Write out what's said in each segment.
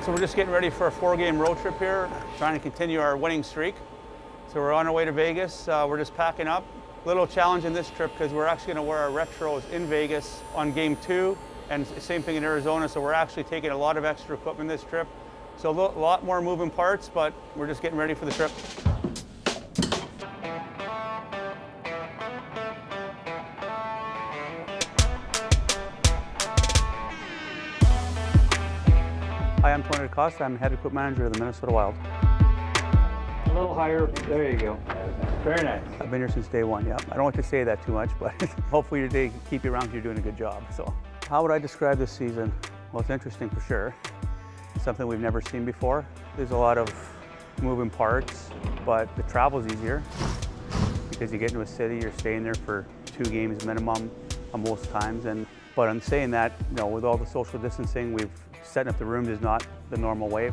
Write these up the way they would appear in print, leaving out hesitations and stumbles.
So we're just getting ready for a 4-game road trip here, trying to continue our winning streak. So we're on our way to Vegas. We're just packing up. Little challenge in this trip because we're actually going to wear our retros in Vegas on game 2, and same thing in Arizona. So we're actually taking a lot of extra equipment this trip. So a lot more moving parts, but we're just getting ready for the trip. Hi, I'm Tony DaCosta. I'm head equipment manager of the Minnesota Wild. A little higher, there you go. Very nice. I've been here since day one, yeah. I don't want to say that too much, but hopefully today can keep you around because you're doing a good job. So, how would I describe this season? Well, it's interesting for sure. It's something we've never seen before. There's a lot of moving parts, but the travel's easier because you get into a city, you're staying there for 2 games minimum on most times. But I'm saying that, you know, with all the social distancing, setting up the rooms is not the normal way.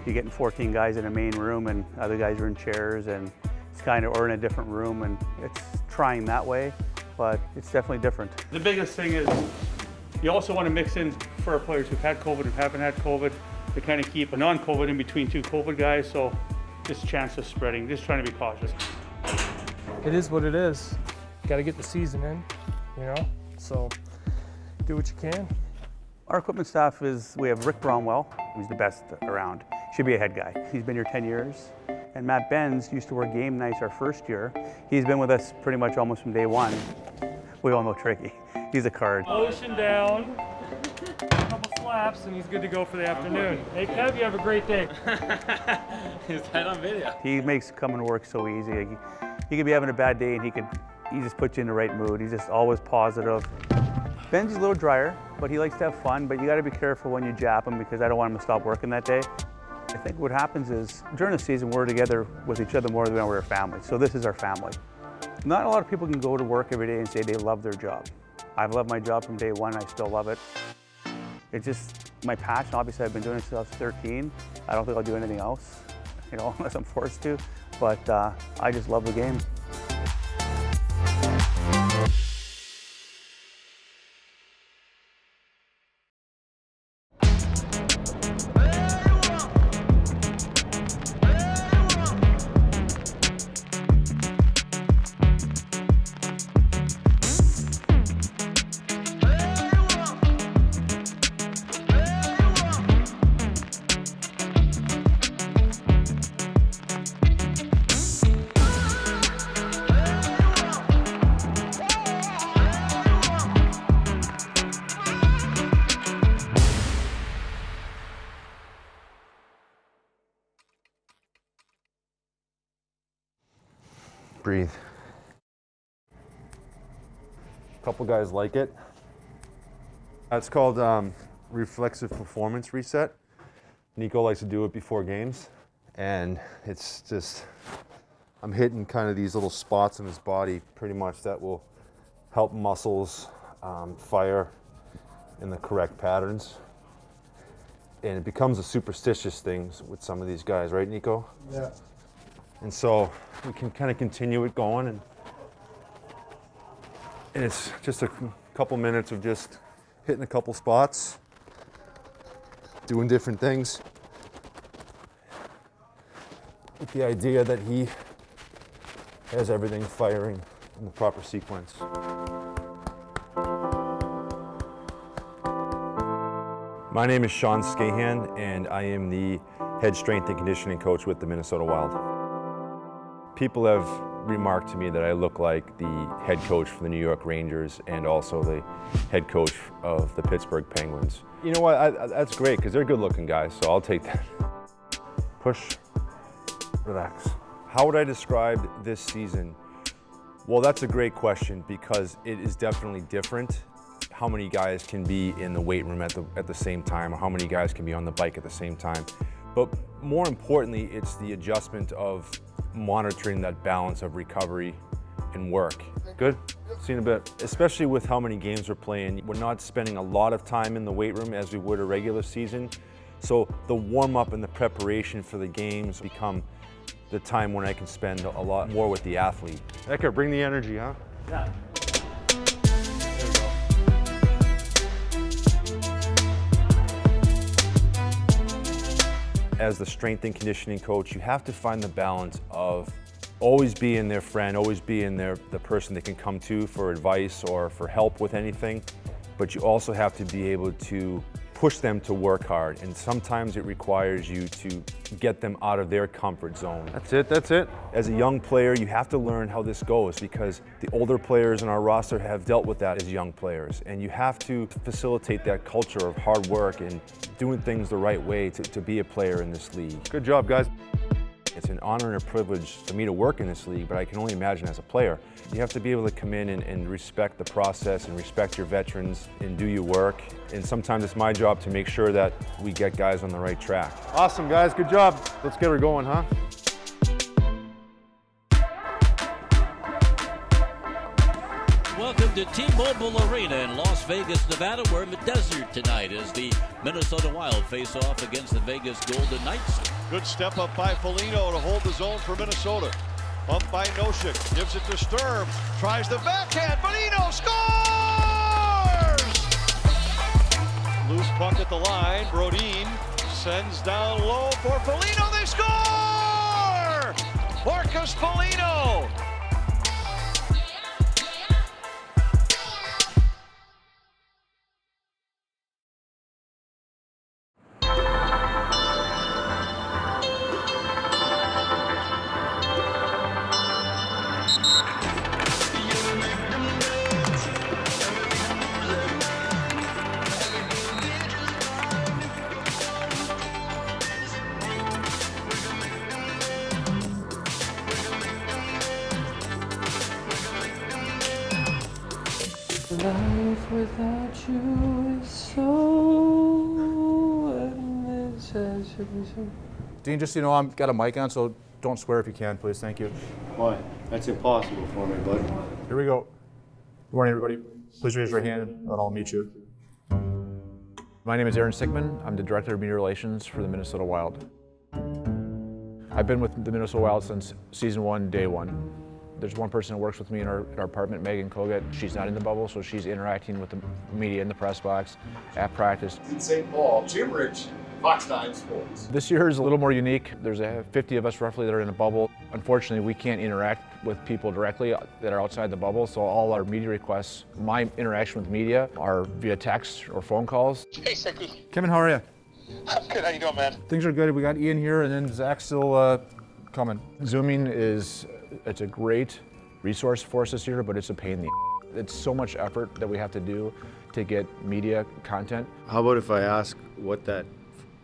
You're getting 14 guys in a main room and other guys are in chairs, and it's or in a different room, and it's trying that way, but it's definitely different. The biggest thing is you also want to mix in for our players who've had COVID and haven't had COVID to kind of keep a non-COVID in between 2 COVID guys, so just chance of spreading, just trying to be cautious. It is what it is. Got to get the season in, you know, so do what you can. Our equipment staff we have Rick Bromwell, who's the best around. Should be a head guy. He's been here 10 years. And Matt Benz used to work game nights our first year. He's been with us pretty much almost from day one. We all know Tricky. He's a card. Motion down, a couple slaps, and he's good to go for the afternoon. Hey Kev, you have a great day. Is that on video? He makes coming to work so easy. He could be having a bad day and he just puts you in the right mood. He's just always positive. Ben's a little drier, but he likes to have fun, but you gotta be careful when you jab him because I don't want him to stop working that day. I think what happens is during the season we're together with each other more than we're a family, so this is our family. Not a lot of people can go to work every day and say they love their job. I've loved my job from day one, I still love it. It's just my passion. Obviously I've been doing it since I was 13. I don't think I'll do anything else, you know, unless I'm forced to, but I just love the game. Breathe. A couple guys like it. It's called reflexive performance reset. Nico likes to do it before games, and it's just, I'm hitting kind of these little spots in his body pretty much that will help muscles fire in the correct patterns. And it becomes a superstitious thing with some of these guys, right, Nico? Yeah. And so we can kind of continue it going, and it's just a couple minutes of just hitting a couple spots, doing different things, with the idea that he has everything firing in the proper sequence. My name is Sean Scahan, and I am the head strength and conditioning coach with the Minnesota Wild. People have remarked to me that I look like the head coach for the New York Rangers and also the head coach of the Pittsburgh Penguins. You know what, that's great because they're good looking guys, so I'll take that. Push, relax. How would I describe this season? Well, that's a great question because it is definitely different. How many guys can be in the weight room at the same time, or how many guys can be on the bike at the same time. But more importantly, it's the adjustment of monitoring that balance of recovery and work. Good? See you in a bit. Especially with how many games we're playing, we're not spending a lot of time in the weight room as we would a regular season. So the warm-up and the preparation for the games become the time when I can spend a lot more with the athlete. Eka, bring the energy, huh? Yeah. as the strength and conditioning coach, you have to find the balance of always being their friend, always being the person they can come to for advice or for help with anything, but you also have to be able to push them to work hard, and sometimes it requires you to get them out of their comfort zone. That's it, that's it. As a young player, you have to learn how this goes, because the older players in our roster have dealt with that as young players, and you have to facilitate that culture of hard work and doing things the right way to be a player in this league. Good job, guys. It's an honor and a privilege for me to work in this league, but I can only imagine as a player. You have to be able to come in and respect the process and respect your veterans and do your work. And sometimes it's my job to make sure that we get guys on the right track. Awesome, guys, good job. Let's get her going, huh? Welcome to T-Mobile Arena in Las Vegas, Nevada. We're in the desert tonight as the Minnesota Wild face off against the Vegas Golden Knights. Good step up by Foligno to hold the zone for Minnesota. Bumped by Nosek, gives it to Sturm, tries the backhand, Foligno scores! Loose puck at the line, Brodin sends down low for Foligno, they score! Marcus Foligno! Life without you is so unnecessary. Dean, just so you know, I've got a mic on, so don't swear if you can, please. Thank you. Why? That's impossible for me, bud. Here we go. Good morning, everybody. Please raise your hand and I'll meet you. My name is Aaron Sickman. I'm the Director of Media Relations for the Minnesota Wild. I've been with the Minnesota Wild since season 1, day 1. There's one person that works with me in our apartment, Megan Kogut. She's not in the bubble, so she's interacting with the media in the press box, at practice. In St. Paul, Jim Rich, Fox 9 Sports. This year is a little more unique. There's 50 of us roughly that are in a bubble. Unfortunately, we can't interact with people directly that are outside the bubble, so all our media requests, my interaction with media, are via text or phone calls. Hey, Sicky. Kevin, how are you? I'm good. How you doing, man? Things are good. We got Ian here, and then Zach's still coming. Zooming it's a great resource for us this year, but it's a pain in the ass. It's so much effort that we have to do to get media content. How about if I ask what that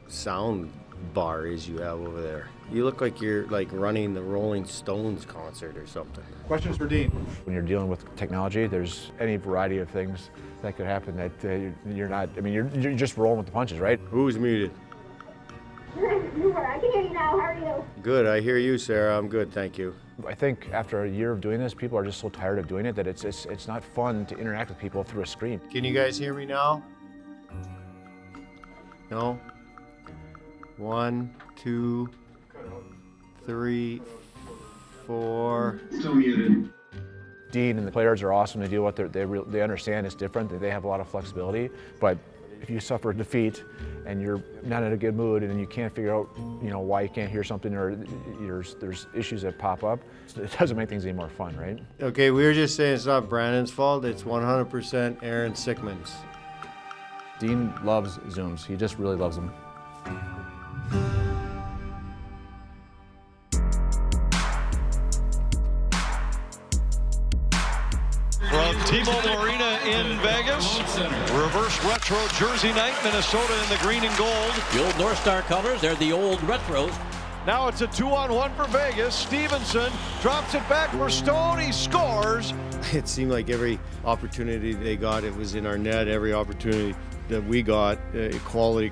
sound bar is you have over there? You look like you're running the Rolling Stones concert or something. Questions for Dean. When you're dealing with technology, there's any variety of things that could happen that you're not, I mean, you're just rolling with the punches, right? Who's muted? I can hear you now. How are you? Good. I hear you, Sarah. I'm good. Thank you. I think after a year of doing this, people are just so tired of doing it that it's not fun to interact with people through a screen. Can you guys hear me now? No? 1, 2, 3, 4. Still muted. Dean and the players are awesome to deal with. They understand it's different. They have a lot of flexibility. But if you suffer a defeat and you're not in a good mood and you can't figure out, why you can't hear something, or there's issues that pop up, it doesn't make things any more fun, right? Okay, we were just saying it's not Brandon's fault. It's 100% Aaron Sickman's. Dean loves Zooms. He just really loves them. From T-Mobile Arena in Vegas, reverse retro jersey night, Minnesota in the green and gold. The old North Star colors, they're the old retros. Now it's a 2-on-1 for Vegas. Stevenson drops it back for Stone. He scores. It seemed like every opportunity they got, it was in our net. Every opportunity that we got, quality.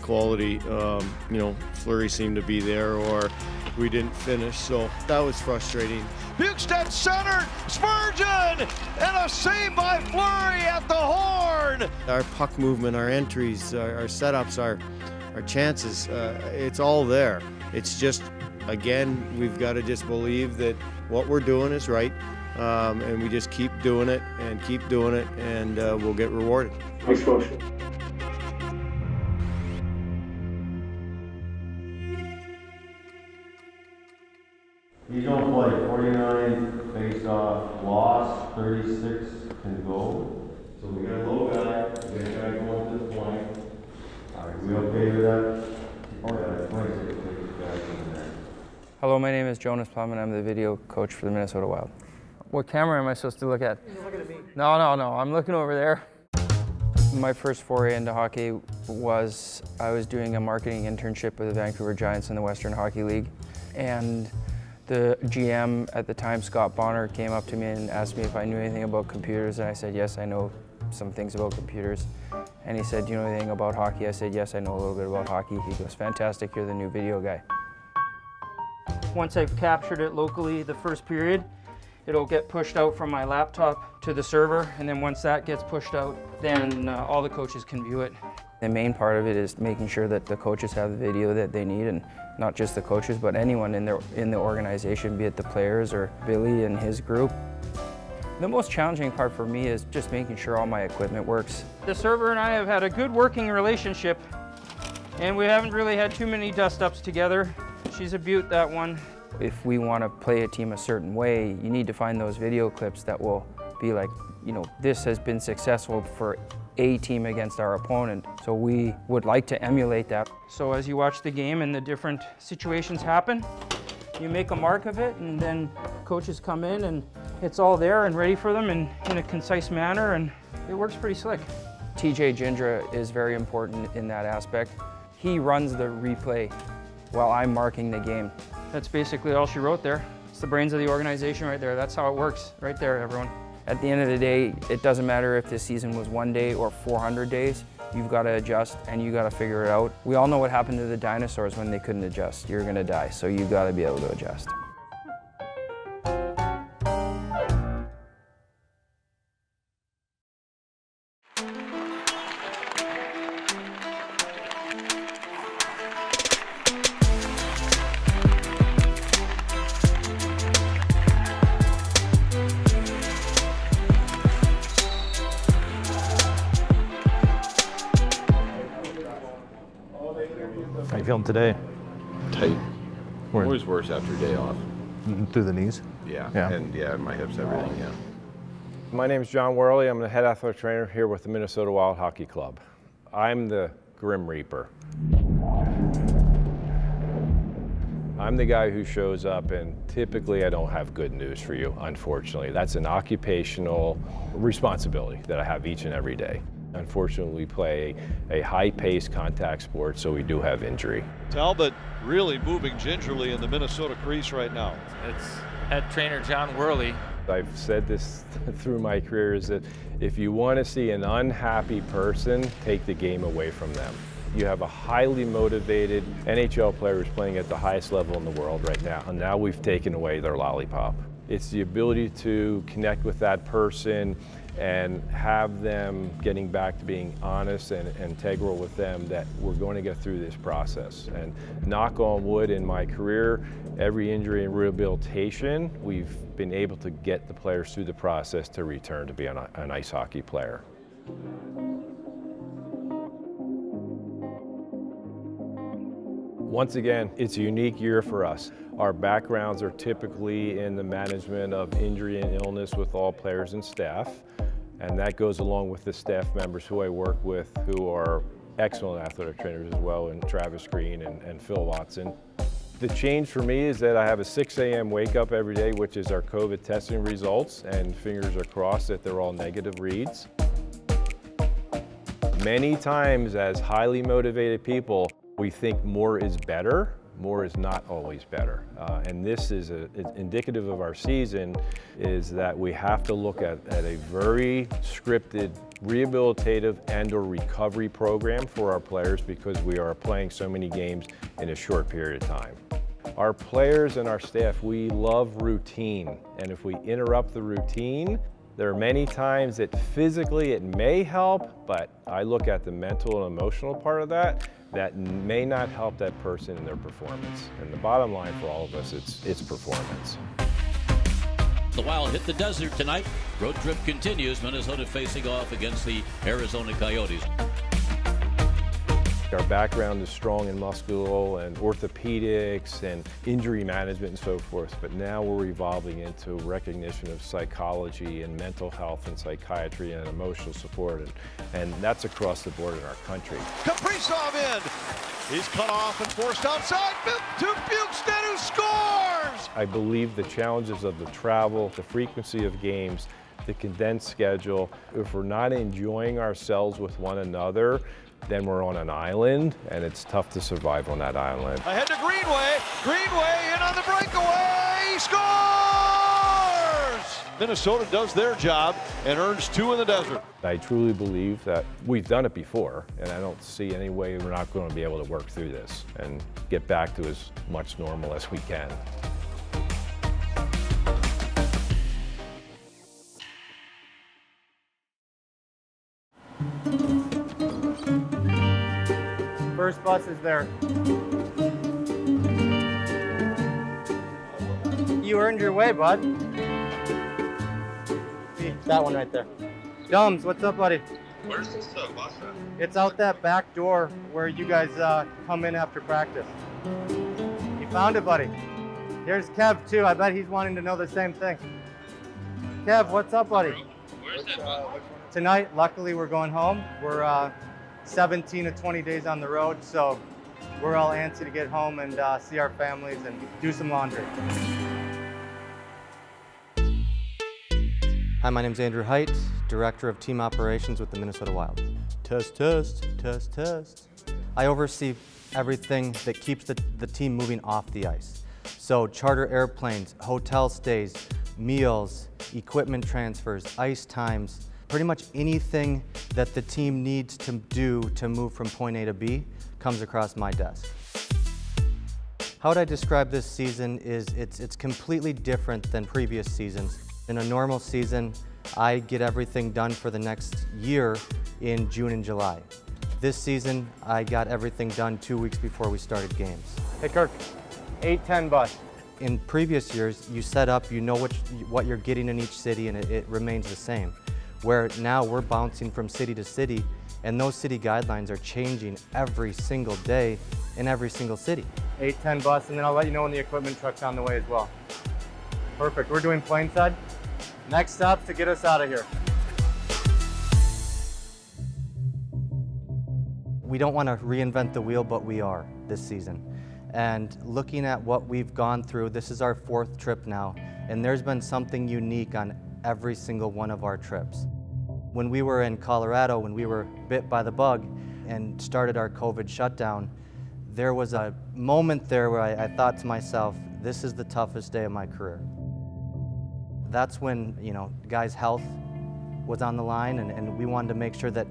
Fleury seemed to be there, or we didn't finish. So that was frustrating. Bukestad centered, Spurgeon, and a save by Fleury at the horn. Our puck movement, our entries, our setups, our chances, it's all there. It's just, again, we've got to just believe that what we're doing is right, and we just keep doing it, and we'll get rewarded. Next question. He's going to play 49 face-off, loss, 36 can go. So we got a low guy, we're going to try to go to the point. Are we okay with that? Oh yeah, 26 guys in there. Hello, my name is Jonas Plum and I'm the video coach for the Minnesota Wild. What camera am I supposed to look at? You're looking at me. No, I'm looking over there. My first foray into hockey was I was doing a marketing internship with the Vancouver Giants in the Western Hockey League. And the GM at the time, Scott Bonner, came up to me and asked me if I knew anything about computers, and I said, yes, I know some things about computers. And he said, do you know anything about hockey? I said, yes, I know a little bit about hockey. He goes, fantastic, you're the new video guy. Once I've captured it locally, the first period, it'll get pushed out from my laptop to the server, and then once that gets pushed out, then all the coaches can view it. The main part of it is making sure that the coaches have the video that they need, and not just the coaches, but anyone in the organization, be it the players or Billy and his group. The most challenging part for me is just making sure all my equipment works. The server and I have had a good working relationship, and we haven't really had too many dust-ups together. She's a beaut, that one. If we want to play a team a certain way, you need to find those video clips that will be like, you know, this has been successful for a team against our opponent. So we would like to emulate that. So as you watch the game and the different situations happen, you make a mark of it, and then coaches come in and it's all there and ready for them in a concise manner, and it works pretty slick. TJ Gindra is very important in that aspect. He runs the replay while I'm marking the game. That's basically all she wrote there. It's the brains of the organization right there. That's how it works right there, everyone. At the end of the day, it doesn't matter if this season was 1 day or 400 days. You've got to adjust and you got to figure it out. We all know what happened to the dinosaurs when they couldn't adjust. You're going to die, so you've got to be able to adjust. How you feeling today? Tight. Always worse after a day off. Through the knees? Yeah. And yeah, my hips, everything, yeah. My name is John Worley. I'm the head athletic trainer here with the Minnesota Wild Hockey Club. I'm the Grim Reaper. I'm the guy who shows up, and typically I don't have good news for you, unfortunately. That's an occupational responsibility that I have each and every day. Unfortunately, we play a high-paced contact sport, so we do have injury. Talbot really moving gingerly in the Minnesota crease right now. It's head trainer John Worley. I've said this through my career, is that if you want to see an unhappy person, take the game away from them. You have a highly motivated NHL player who's playing at the highest level in the world right now, and now we've taken away their lollipop. It's the ability to connect with that person and have them getting back to being honest and integral with them, that we're going to get through this process. And knock on wood, in my career, every injury and rehabilitation, we've been able to get the players through the process to return to be an ice hockey player. Once again, it's a unique year for us. Our backgrounds are typically in the management of injury and illness with all players and staff, and that goes along with the staff members who I work with, who are excellent athletic trainers as well, and Travis Green and Phil Watson. The change for me is that I have a 6 a.m. wake up every day, which is our COVID testing results, and fingers are crossed that they're all negative reads. Many times as highly motivated people, we think more is better. More is not always better. And this is indicative of our season, is that we have to look at a very scripted rehabilitative and or recovery program for our players, because we are playing so many games in a short period of time. Our players and our staff, we love routine. And if we interrupt the routine, there are many times that physically it may help, but I look at the mental and emotional part of that may not help that person in their performance. And the bottom line for all of us, it's performance. The Wild hit the desert tonight. Road trip continues. Minnesota facing off against the Arizona Coyotes. Our background is strong in musculo and orthopedics and injury management and so forth, but now we're evolving into recognition of psychology and mental health and psychiatry and emotional support, and that's across the board in our country. Kaprizov in. He's cut off and forced outside to Bukestad, who scores! I believe the challenges of the travel, the frequency of games, the condensed schedule, if we're not enjoying ourselves with one another, then we're on an island, and it's tough to survive on that island. Ahead to Greenway. Greenway in on the breakaway. He scores! Minnesota does their job and earns 2 in the desert. I truly believe that we've done it before, and I don't see any way we're not going to be able to work through this and get back to as much normal as we can. First bus is there. You earned your way, bud. See, that one right there. Dums, what's up, buddy? Where's this bus at? It's out that back door where you guys come in after practice. You found it, buddy. Here's Kev, too. I bet he's wanting to know the same thing. Kev, what's up, buddy? Where's that bus? Tonight, luckily, we're going home. We're 17 to 20 days on the road, so we're all antsy to get home and see our families and do some laundry. Hi, my name's Andrew Height, Director of Team Operations with the Minnesota Wild. Test, test, test, test. I oversee everything that keeps the team moving off the ice. So charter airplanes, hotel stays, meals, equipment transfers, ice times, pretty much anything that the team needs to do to move from point A to B comes across my desk. How would I describe this season is it's completely different than previous seasons. In a normal season, I get everything done for the next year in June and July. This season, I got everything done 2 weeks before we started games. Hey Kirk, 8-10 bus. In previous years, you set up, you know what you're getting in each city, and it remains the same. Where now we're bouncing from city to city, and those city guidelines are changing every single day in every single city. 8-10 bus, and then I'll let you know when the equipment truck's on the way as well. Perfect, we're doing Plainside. Next stop to get us out of here. We don't want to reinvent the wheel, but we are this season. And looking at what we've gone through, this is our 4th trip now, and there's been something unique on every single one of our trips. When we were in Colorado, when we were bit by the bug and started our COVID shutdown, there was a moment there where I thought to myself, this is the toughest day of my career. That's when, you know, guys' health was on the line, and we wanted to make sure that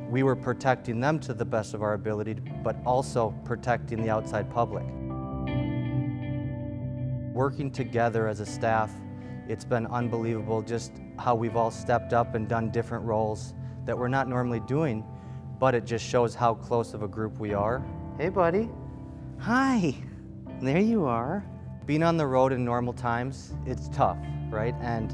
we were protecting them to the best of our ability, but also protecting the outside public. Working together as a staff, it's been unbelievable just how we've all stepped up and done different roles that we're not normally doing, but it just shows how close of a group we are. Hey, buddy. Hi. There you are. Being on the road in normal times, it's tough, right? And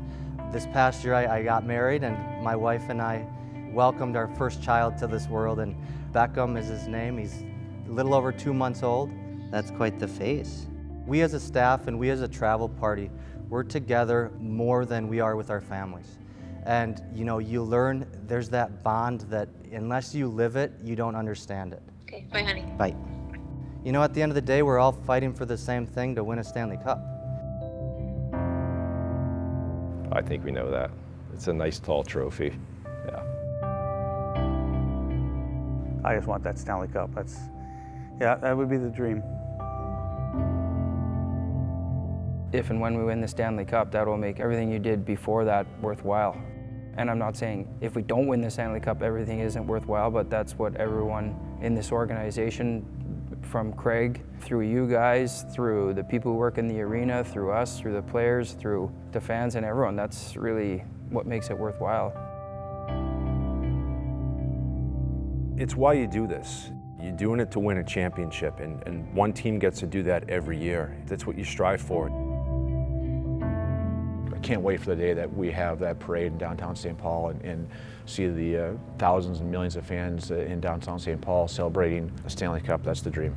this past year, I got married, and my wife and I welcomed our first child to this world, and Beckham is his name. He's a little over 2 months old. That's quite the face. We as a staff and we as a travel party, we're together more than we are with our families. And you know, you learn there's that bond that unless you live it, you don't understand it. Okay, bye honey. Bye. You know, at the end of the day, we're all fighting for the same thing, to win a Stanley Cup. I think we know that. It's a nice tall trophy. Yeah. I just want that Stanley Cup. Yeah, that would be the dream. If and when we win the Stanley Cup, that will make everything you did before that worthwhile. And I'm not saying if we don't win the Stanley Cup, everything isn't worthwhile, but that's what everyone in this organization, from Craig, through you guys, through the people who work in the arena, through us, through the players, through the fans and everyone, that's really what makes it worthwhile. It's why you do this. You're doing it to win a championship, and one team gets to do that every year. That's what you strive for. I can't wait for the day that we have that parade in downtown St. Paul and see the thousands and millions of fans in downtown St. Paul celebrating a Stanley Cup. That's the dream.